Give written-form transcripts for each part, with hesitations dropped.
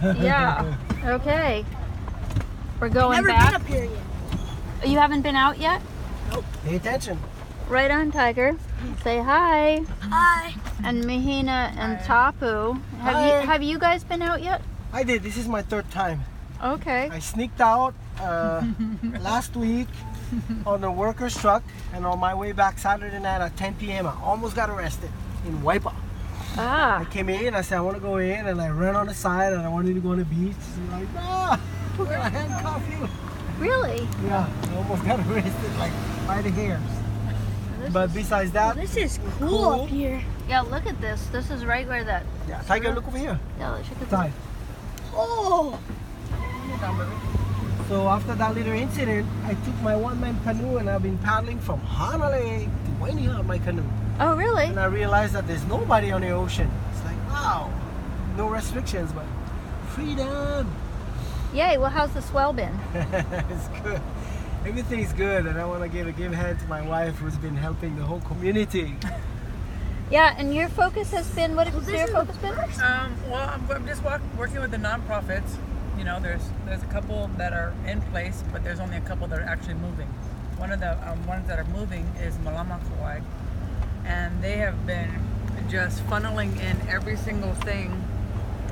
Yeah. Okay. We're going Never back. been up here yet. You haven't been out yet? Nope. Pay attention. Right on, Tiger. Say hi. Hi. And Mehina and Hi. Tapu. Hi. Have you guys been out yet? I did. This is my third time. Okay. I sneaked out last week on the workers' truck, and on my way back Saturday night at 10 p.m. I almost got arrested in Waipa. I Ah. came in, I said I want to go in, and I ran on the side, and I wanted to go on the beach. And like, nah, we're gonna handcuff you. Really? Yeah, I almost got arrested like by the hairs. This But is- besides that, This is cool, Cool. up here. Yeah, look at this. This is right where that. yeah, Tiger, look over here. Yeah, let's check it. Ty. Oh. So after that little incident, I took my one-man canoe, and I've been paddling from Hanalei to Wainiha on my canoe. Oh, really? And I realized that there's nobody on the ocean. It's like, wow, no restrictions, but freedom. Yay. Well, how's the swell been? It's good. Everything's good, and I want to give a hand to my wife, who's been helping the whole community. Yeah, and your focus has been, what has your focus been? Well, I'm just working with the nonprofits. You know, there's a couple that are in place, but there's only a couple that are actually moving. One of the ones that are moving is Kauai, and they have been just funneling in every single thing,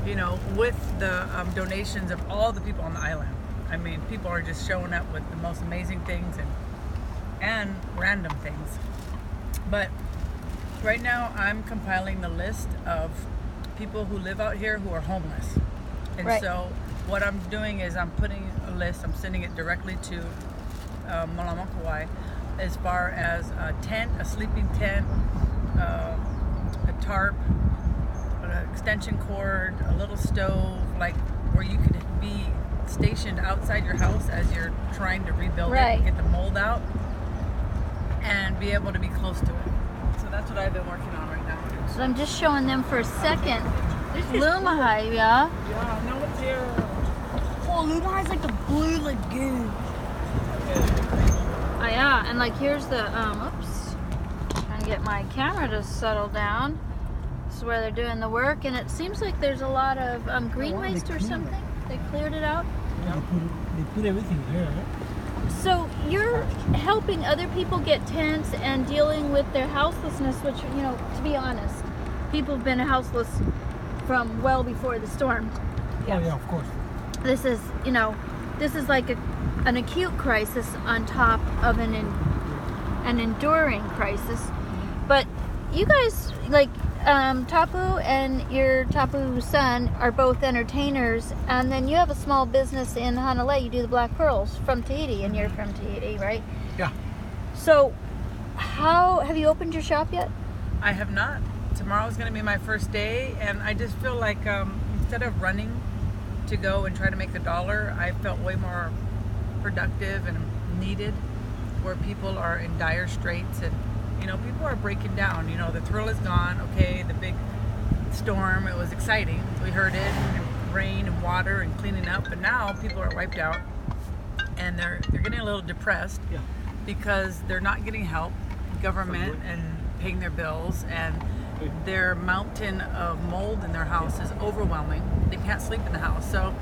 you know, with the donations of all the people on the island. I mean, people are just showing up with the most amazing things and random things. But right now, I'm compiling the list of people who live out here who are homeless. And Right. so what I'm doing is I'm putting a list, I'm sending it directly to Kauai, as far as a tent, a sleeping tent, a tarp, an extension cord, a little stove, like where you could be stationed outside your house as you're trying to rebuild Right. it, get the mold out, and be able to be close to it. So that's what I've been working on right now. So I'm just showing them for a second. This is Lumahai, yeah? Yeah, no one's here. cool. Lumahai's like the blue lagoon. Oh, yeah, and like here's the, oops. Trying to get my camera to settle down. This is where they're doing the work, and it seems like there's a lot of green Oh, wow, they waste or cleared it. something. They cleared it out. Yeah, they put everything there. So you're helping other people get tents and dealing with their houselessness, which, you know, to be honest, people have been houseless from well before the storm. Oh yeah, of course. This is, you know, this is like an acute crisis on top of an enduring crisis. But you guys, like Tapu and your Tapu son are both entertainers, and then you have a small business in Hanalei. You do the Black Pearls from Tahiti, and you're from Tahiti, right? Yeah. So, how have you opened your shop yet? I have not. Tomorrow's going to be my first day, and I just feel like instead of running to go and try to make the dollar, I felt way more productive and needed, where people are in dire straits, and you know, people are breaking down. You know, the thrill is gone. Okay, the big storm, it was exciting. We heard it, and rain and water and cleaning up, but now people are wiped out, and they're getting a little depressed Yeah. because they're not getting help, government, and paying their bills, and their mountain of mold in their house is overwhelming. They can't sleep in the house. So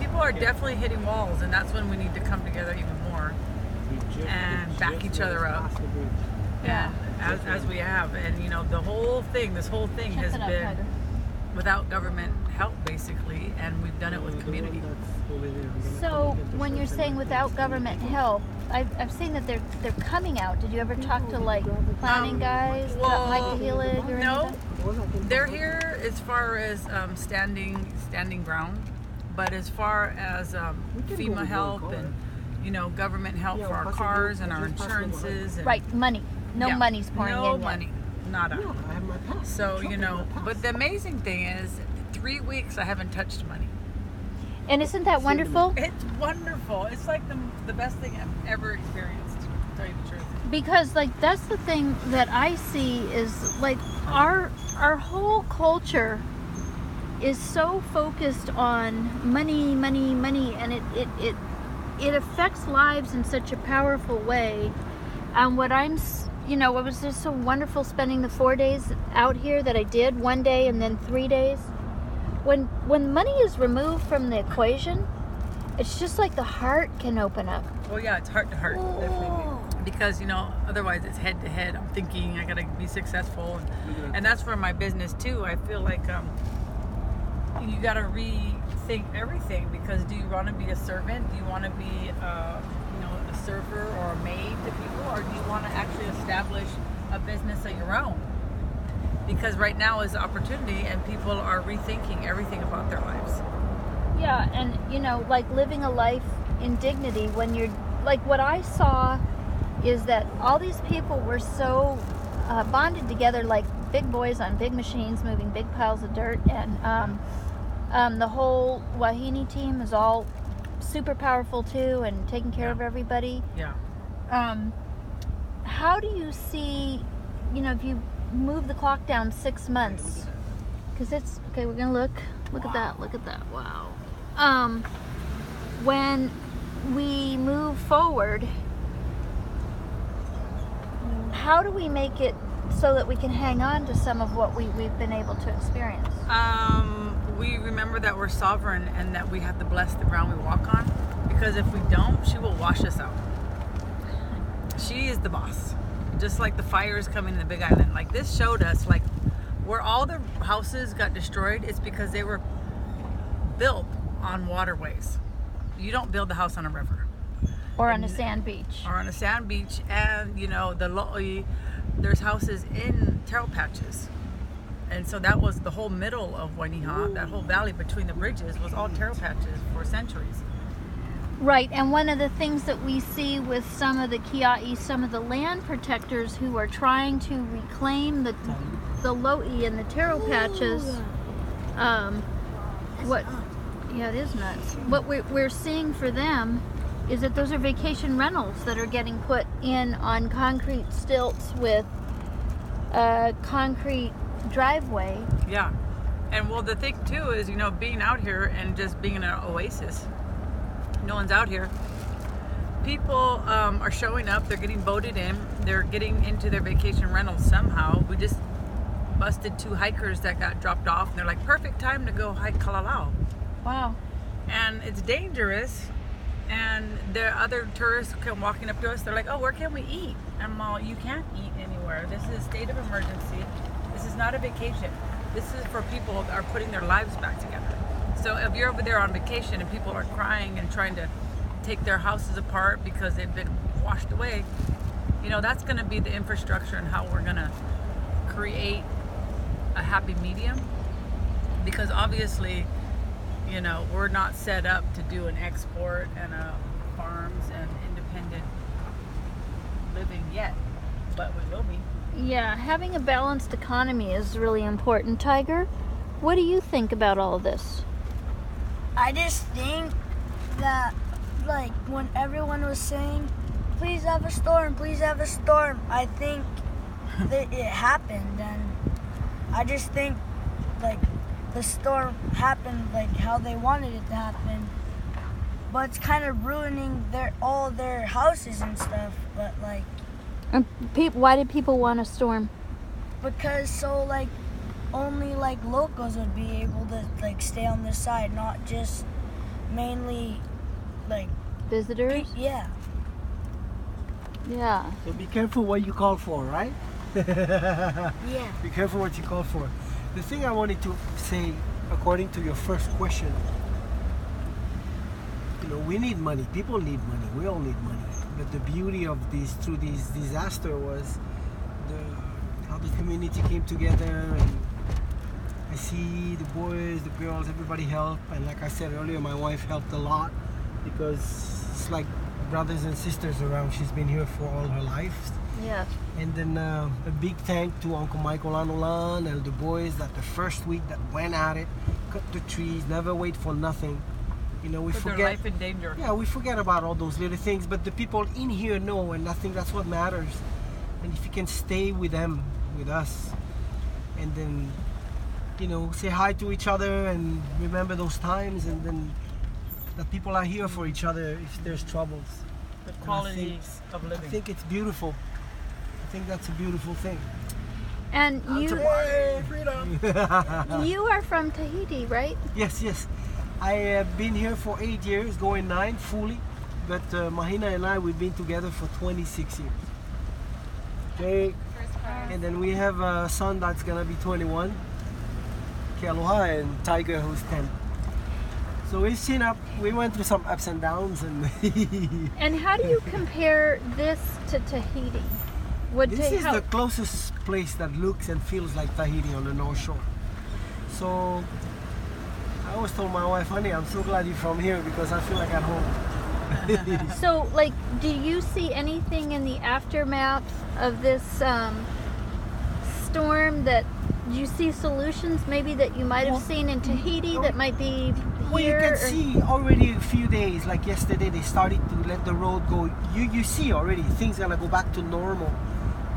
people are definitely hitting walls, and that's when we need to come together even more and back each other up. Yeah. And as we have, and you know, this whole thing Check has it out, been Tiger. without government help, basically, and we've done it with community. So, when you're saying without government help, I've seen that they're coming out. Did you ever talk to like planning guys that well, like the Hillage or no. anything? They're here as far as standing ground, but as far as FEMA help and you know, government help for our cars and our insurances. And, Right, money. No yeah, money's pouring in no yet. money, nada. I have my pass. So you know, but the amazing thing is, 3 weeks I haven't touched money. And isn't that wonderful? It's wonderful. It's like the best thing I've ever experienced, to tell you the truth. Because like that's the thing that I see is like our whole culture is so focused on money, and it affects lives in such a powerful way. And what you know, it was just so wonderful spending the 4 days out here that I did, 1 day and then 3 days. when money is removed from the equation, it's just like the heart can open up. Well, yeah, it's heart to heart, definitely. Because, you know, otherwise it's head to head. I'm thinking I gotta be successful, and that's for my business too. I feel like you gotta rethink everything, because do you want to be a servant? Do you want to be a server or a maid to people, or do you want to actually establish a business of your own? Because right now is the opportunity, and people are rethinking everything about their lives. Yeah, and you know, like living a life in dignity. When you're like, what I saw is that all these people were so bonded together, like big boys on big machines moving big piles of dirt, and the whole Wainiha team is all super powerful too, and taking care of everybody. Yeah. How do you see, you know, if you move the clock down 6 months, because it's okay, we're gonna look at that, wow. When we move forward, how do we make it so that we can hang on to some of what we've been able to experience? We remember that we're sovereign, and that we have to bless the ground we walk on, because if we don't, she will wash us out. She is the boss. Just like the fires coming in the Big Island. Like, this showed us, like, where all the houses got destroyed, it's because they were built on waterways. You don't build a house on a river. Or on a sand beach. Or on a sand beach, and, you know, there's houses in taro patches. And so that was the whole middle of Wainiha. That whole valley between the bridges was all taro patches for centuries. Right, and one of the things that we see with some of the kia'i, some of the land protectors who are trying to reclaim the lo'i and the taro patches, it is nuts. What we're seeing for them is that those are vacation rentals that are getting put in on concrete stilts with a concrete driveway. Yeah, and well, the thing too is, you know, being out here and just being in an oasis. No one's out here. People are showing up. They're getting voted in. They're getting into their vacation rentals somehow. We just busted 2 hikers that got dropped off, and they're like, perfect time to go hike Kalalau. Wow. And it's dangerous. And there are other tourists come walking up to us. They're like, oh, where can we eat? And I'm all, you can't eat anywhere. This is a state of emergency. This is not a vacation. This is for people that are putting their lives back together. So if you're over there on vacation and people are crying and trying to take their houses apart because they've been washed away, you know, that's going to be the infrastructure and how we're going to create a happy medium. Because obviously, you know, we're not set up to do an export and farms and independent living yet, but we will be. Yeah, having a balanced economy is really important. Tiger, what do you think about all this? I just think that, like, when everyone was saying, please have a storm, I think that it happened, and I just think, like, the storm happened like how they wanted it to happen, but it's kind of ruining all their houses and stuff. But like, why did people want a storm? Because so like only like locals would be able to like stay on this side, not just mainly like visitors. Yeah. So be careful what you call for, right? Yeah. Be careful what you call for. The thing I wanted to say, according to your first question, you know, we need money. People need money. We all need money. But the beauty of through this disaster was how the community came together, and I see the boys, the girls, everybody helped. And like I said earlier, my wife helped a lot because it's like brothers and sisters around. She's been here for all her life. Yeah. And then a big thank to Uncle Michael Anulan and the boys that the first week that went at it, cut the trees, never wait for nothing. You know, we Put forget. their life in danger. Yeah, we forget about all those little things, but the people in here know, and I think that's what matters. And if you can stay with them, with us, and then, you know, say hi to each other and remember those times, and then that people are here for each other if there's troubles. The quality of living. I think it's beautiful. I think that's a beautiful thing. And Freedom. you are from Tahiti, right? Yes, yes. I have been here for 8 years, going 9 fully. But Mehina and I, we've been together for 26 years. Okay. And then we have a son that's gonna be 21, Ke aloha, and Tiger who's 10. So we went through some ups and downs, and And how do you compare this to Tahiti? this is the closest place that looks and feels like Tahiti on the North Shore. So I always told my wife, honey, I'm so glad you're from here because I feel like at home. So, like, do you see anything in the aftermath of this storm that you see solutions maybe that you might have seen in Tahiti that might be Well, you here? can see already a few days, like yesterday, they started to let the road go. You see already things gonna go back to normal,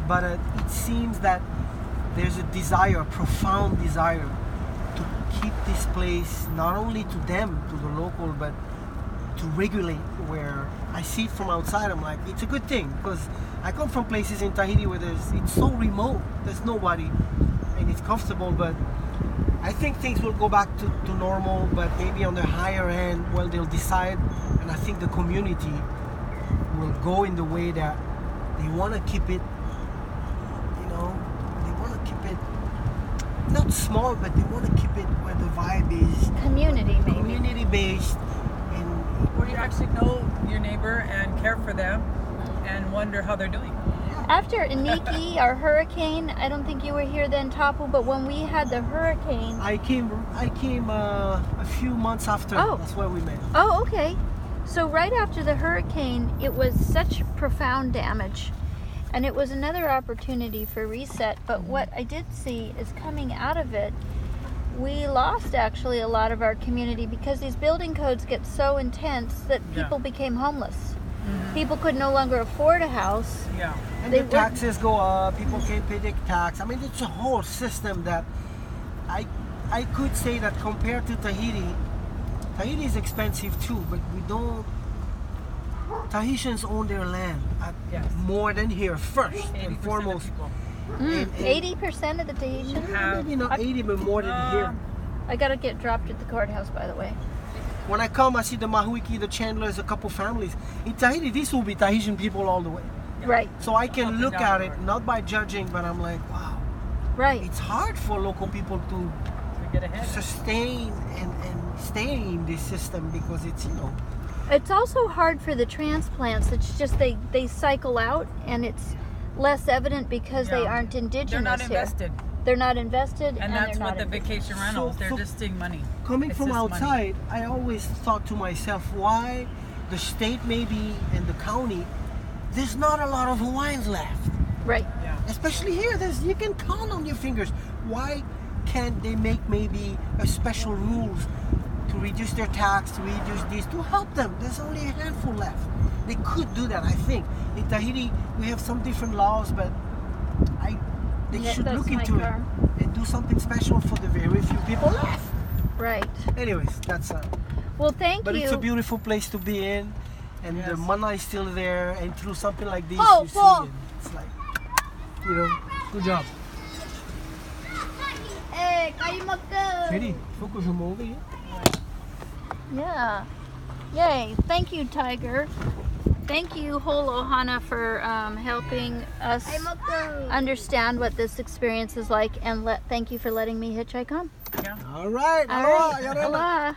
but it seems that there's a desire, a profound desire, to keep this place not only to them, to the local, but to regulate. Where I see it from outside, I'm like, it's a good thing because I come from places in Tahiti where it's so remote, there's nobody, and it's comfortable, but I think things will go back to normal, but maybe on the higher end, well, they'll decide, and I think the community will go in the way that they want to keep it, they want to keep it not small, but they want to keep it where the vibe is Community, maybe. community based, and Where you actually know your neighbor and care for them and wonder how they're doing. After Iniki, our hurricane, I don't think you were here then, Tapu, but when we had the hurricane. I came a few months after. Oh. That's where we met. Oh, okay. So right after the hurricane, it was such profound damage. And it was another opportunity for reset. But what I did see is coming out of it, we lost actually a lot of our community because these building codes get so intense that people became homeless. People could no longer afford a house. Yeah. And They the were- taxes go up, people can't pay their tax. I mean, it's a whole system that I could say that compared to Tahiti is expensive too, but we don't. Tahitians own their land Yes. more than here first 80% and of foremost. people. And 80% of the Tahitians? Have- maybe not 80, but more than here. I gotta get dropped at the courthouse, by the way. When I come, I see the Mahuiki, the Chandlers, a couple families. In Tahiti, this will be Tahitian people all the way. Right, So I Up can and look down at the it, road. not by judging, but I'm like, wow. right. It's hard for local people to To get ahead. sustain and stay in this system because it's, It's also hard for the transplants. It's just they cycle out and it's less evident because they Yeah. aren't indigenous They're not here. invested. They're not invested, And they're that's not what the vacation rentals, they're so- just seeing money. coming It's from just money. outside, I always thought to myself, why the state maybe and the county, there's not a lot of Hawaiians left. Right. Yeah. Especially here, you can count on your fingers. Why can't they make maybe a special rules to reduce their tax, to reduce this, to help them? There's only a handful left. They could do that, I think. In Tahiti, we have some different laws, but they Yeah, should that's look my into it car. and do something special for the very few people left. Right. Anyways, that's Well, thank but you. it's a beautiful place to be in, and the Yes. mana is still there, and through something like this, Oh, you see Paul. it. It's like, good job. Hey, kaimaka. Ready? Focus your over here. Yeah. Yay. Thank you, Tiger. Thank you, Holohana, for helping us Kaimaka. understand what this experience is like, and thank you for letting me hitchhike home. Yeah. All right. All Aloha, right. Yarena. Aloha.